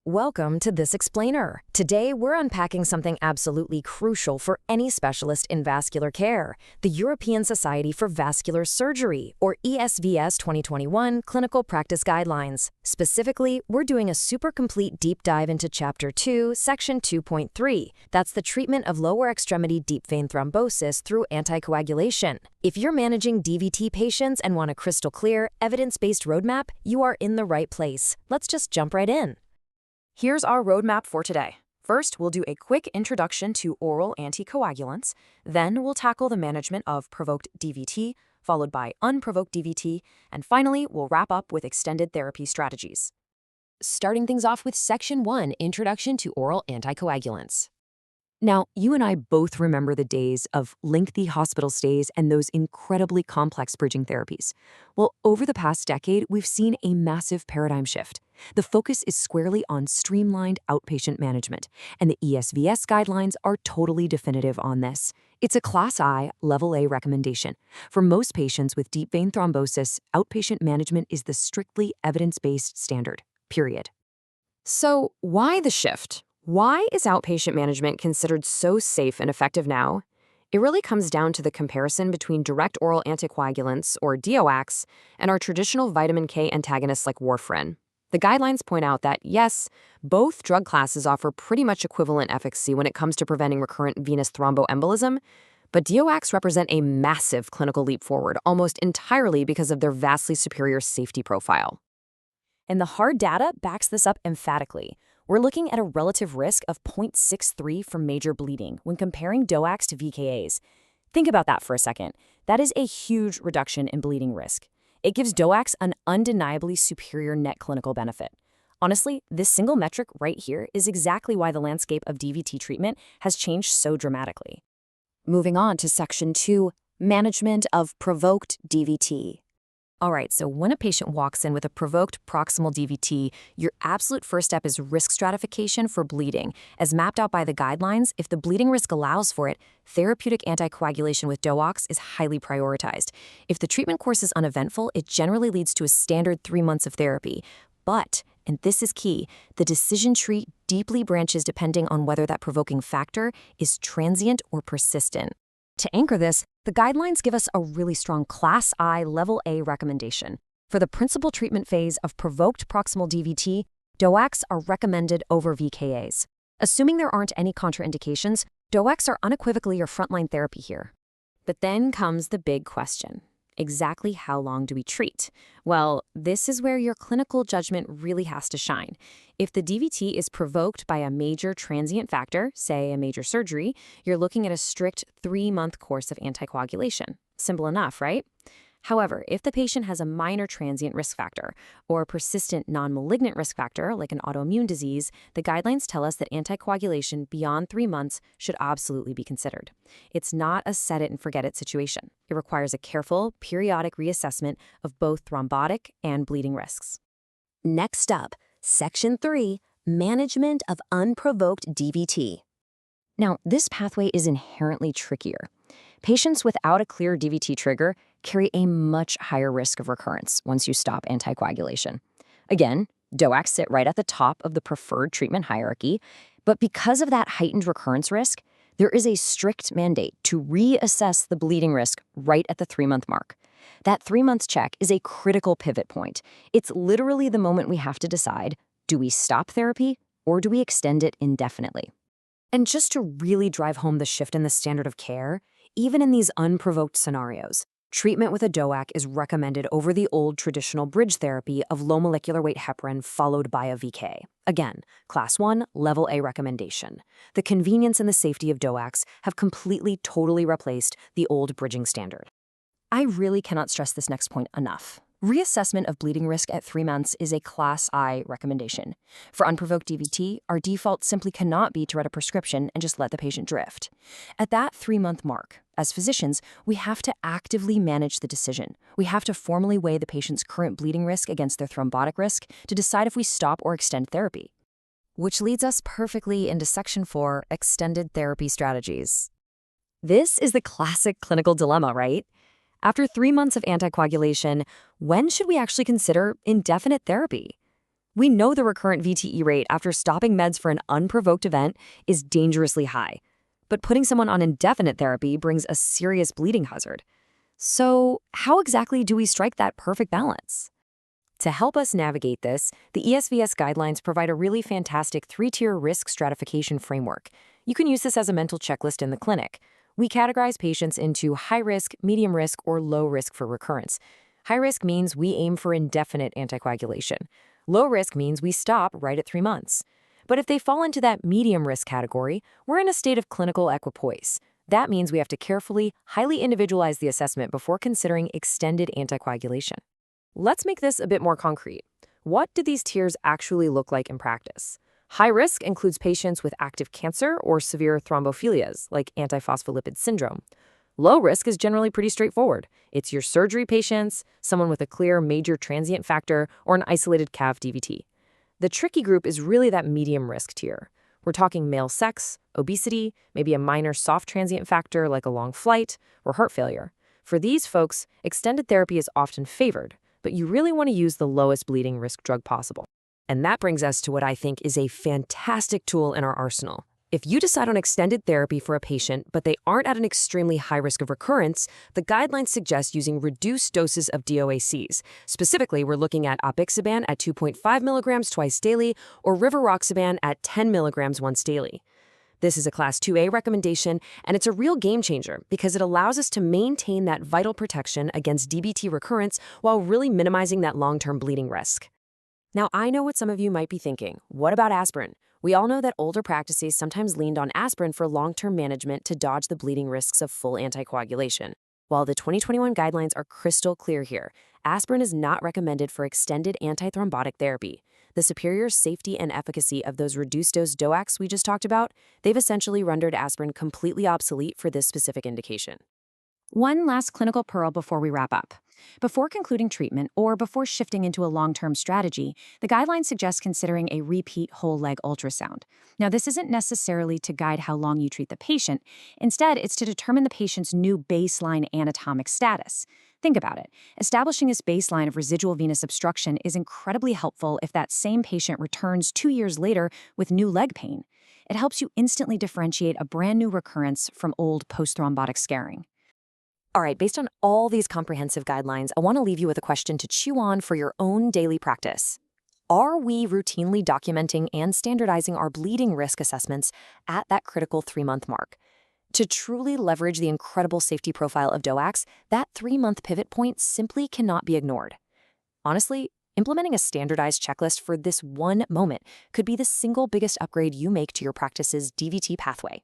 Welcome to This Explainer. Today, we're unpacking something absolutely crucial for any specialist in vascular care, the European Society for Vascular Surgery, or ESVS 2021 Clinical Practice Guidelines. Specifically, we're doing a super complete deep dive into Chapter 2, Section 2.3. That's the treatment of lower extremity deep vein thrombosis through anticoagulation. If you're managing DVT patients and want a crystal clear, evidence-based roadmap, you are in the right place. Let's just jump right in. Here's our roadmap for today. First, we'll do a quick introduction to oral anticoagulants. Then we'll tackle the management of provoked DVT, followed by unprovoked DVT, and finally, we'll wrap up with extended therapy strategies. Starting things off with Section 1, Introduction to Oral Anticoagulants. Now, you and I both remember the days of lengthy hospital stays and those incredibly complex bridging therapies. Well, over the past decade, we've seen a massive paradigm shift. The focus is squarely on streamlined outpatient management, and the ESVS guidelines are totally definitive on this. It's a Class I, Level A recommendation. For most patients with deep vein thrombosis, outpatient management is the strictly evidence-based standard, period. So, why the shift? Why is outpatient management considered so safe and effective now? It really comes down to the comparison between direct oral anticoagulants, or DOACs, and our traditional vitamin K antagonists like warfarin. The guidelines point out that, yes, both drug classes offer pretty much equivalent efficacy when it comes to preventing recurrent venous thromboembolism, but DOACs represent a massive clinical leap forward, almost entirely because of their vastly superior safety profile. And the hard data backs this up emphatically. We're looking at a relative risk of 0.63 for major bleeding when comparing DOACs to VKAs. Think about that for a second. That is a huge reduction in bleeding risk. It gives DOACs an undeniably superior net clinical benefit. Honestly, this single metric right here is exactly why the landscape of DVT treatment has changed so dramatically. Moving on to Section 2, Management of Provoked DVT. All right, so when a patient walks in with a provoked proximal DVT, your absolute first step is risk stratification for bleeding. As mapped out by the guidelines, if the bleeding risk allows for it, therapeutic anticoagulation with DOACs is highly prioritized. If the treatment course is uneventful, it generally leads to a standard 3 months of therapy. But, and this is key, the decision tree deeply branches depending on whether that provoking factor is transient or persistent. To anchor this, the guidelines give us a really strong Class I Level A recommendation. For the principal treatment phase of provoked proximal DVT, DOACs are recommended over VKAs. Assuming there aren't any contraindications, DOACs are unequivocally your frontline therapy here. But then comes the big question. Exactly how long do we treat? Well, this is where your clinical judgment really has to shine. If the DVT is provoked by a major transient factor, say a major surgery, you're looking at a strict 3-month course of anticoagulation. Simple enough, right? However, if the patient has a minor transient risk factor or a persistent non-malignant risk factor like an autoimmune disease, the guidelines tell us that anticoagulation beyond 3 months should absolutely be considered. It's not a set-it-and-forget-it situation. It requires a careful, periodic reassessment of both thrombotic and bleeding risks. Next up, Section 3, Management of Unprovoked DVT. Now, this pathway is inherently trickier. Patients without a clear DVT trigger carry a much higher risk of recurrence once you stop anticoagulation. Again, DOACs sit right at the top of the preferred treatment hierarchy, but because of that heightened recurrence risk, there is a strict mandate to reassess the bleeding risk right at the 3-month mark. That 3-month check is a critical pivot point. It's literally the moment we have to decide, do we stop therapy or do we extend it indefinitely? And just to really drive home the shift in the standard of care, even in these unprovoked scenarios, treatment with a DOAC is recommended over the old traditional bridge therapy of low molecular weight heparin followed by a VK. Again, Class 1, Level A recommendation. The convenience and the safety of DOACs have completely, totally replaced the old bridging standard. I really cannot stress this next point enough. Reassessment of bleeding risk at 3 months is a Class I recommendation. For unprovoked DVT, our default simply cannot be to write a prescription and just let the patient drift. At that 3-month mark, as physicians, we have to actively manage the decision. We have to formally weigh the patient's current bleeding risk against their thrombotic risk to decide if we stop or extend therapy. Which leads us perfectly into Section 4, Extended Therapy Strategies. This is the classic clinical dilemma, right? After 3 months of anticoagulation, when should we actually consider indefinite therapy? We know the recurrent VTE rate after stopping meds for an unprovoked event is dangerously high, but putting someone on indefinite therapy brings a serious bleeding hazard. So, how exactly do we strike that perfect balance? To help us navigate this, the ESVS guidelines provide a really fantastic three-tier risk stratification framework. You can use this as a mental checklist in the clinic. We categorize patients into high risk, medium risk, or low risk for recurrence. High risk means we aim for indefinite anticoagulation. Low risk means we stop right at 3 months. But if they fall into that medium risk category, we're in a state of clinical equipoise. That means we have to carefully, highly individualize the assessment before considering extended anticoagulation. Let's make this a bit more concrete. What do these tiers actually look like in practice? High risk includes patients with active cancer or severe thrombophilias, like antiphospholipid syndrome. Low risk is generally pretty straightforward. It's your surgery patients, someone with a clear major transient factor, or an isolated CAV DVT. The tricky group is really that medium risk tier. We're talking male sex, obesity, maybe a minor soft transient factor like a long flight, or heart failure. For these folks, extended therapy is often favored, but you really want to use the lowest bleeding risk drug possible. And that brings us to what I think is a fantastic tool in our arsenal. If you decide on extended therapy for a patient, but they aren't at an extremely high risk of recurrence, the guidelines suggest using reduced doses of DOACs. Specifically, we're looking at apixaban at 2.5 milligrams twice daily or rivaroxaban at 10 milligrams once daily. This is a Class 2A recommendation, and it's a real game changer because it allows us to maintain that vital protection against DVT recurrence while really minimizing that long-term bleeding risk. Now, I know what some of you might be thinking. What about aspirin? We all know that older practices sometimes leaned on aspirin for long-term management to dodge the bleeding risks of full anticoagulation. While the 2021 guidelines are crystal clear here, aspirin is not recommended for extended antithrombotic therapy. The superior safety and efficacy of those reduced-dose DOACs we just talked about, they've essentially rendered aspirin completely obsolete for this specific indication. One last clinical pearl before we wrap up. Before concluding treatment or before shifting into a long-term strategy, the guidelines suggest considering a repeat whole leg ultrasound. Now, this isn't necessarily to guide how long you treat the patient. Instead, it's to determine the patient's new baseline anatomic status. Think about it. Establishing this baseline of residual venous obstruction is incredibly helpful if that same patient returns 2 years later with new leg pain. It helps you instantly differentiate a brand new recurrence from old post-thrombotic scarring. All right, based on all these comprehensive guidelines, I want to leave you with a question to chew on for your own daily practice. Are we routinely documenting and standardizing our bleeding risk assessments at that critical 3-month mark? To truly leverage the incredible safety profile of DOACs, that 3-month pivot point simply cannot be ignored. Honestly, implementing a standardized checklist for this one moment could be the single biggest upgrade you make to your practice's DVT pathway.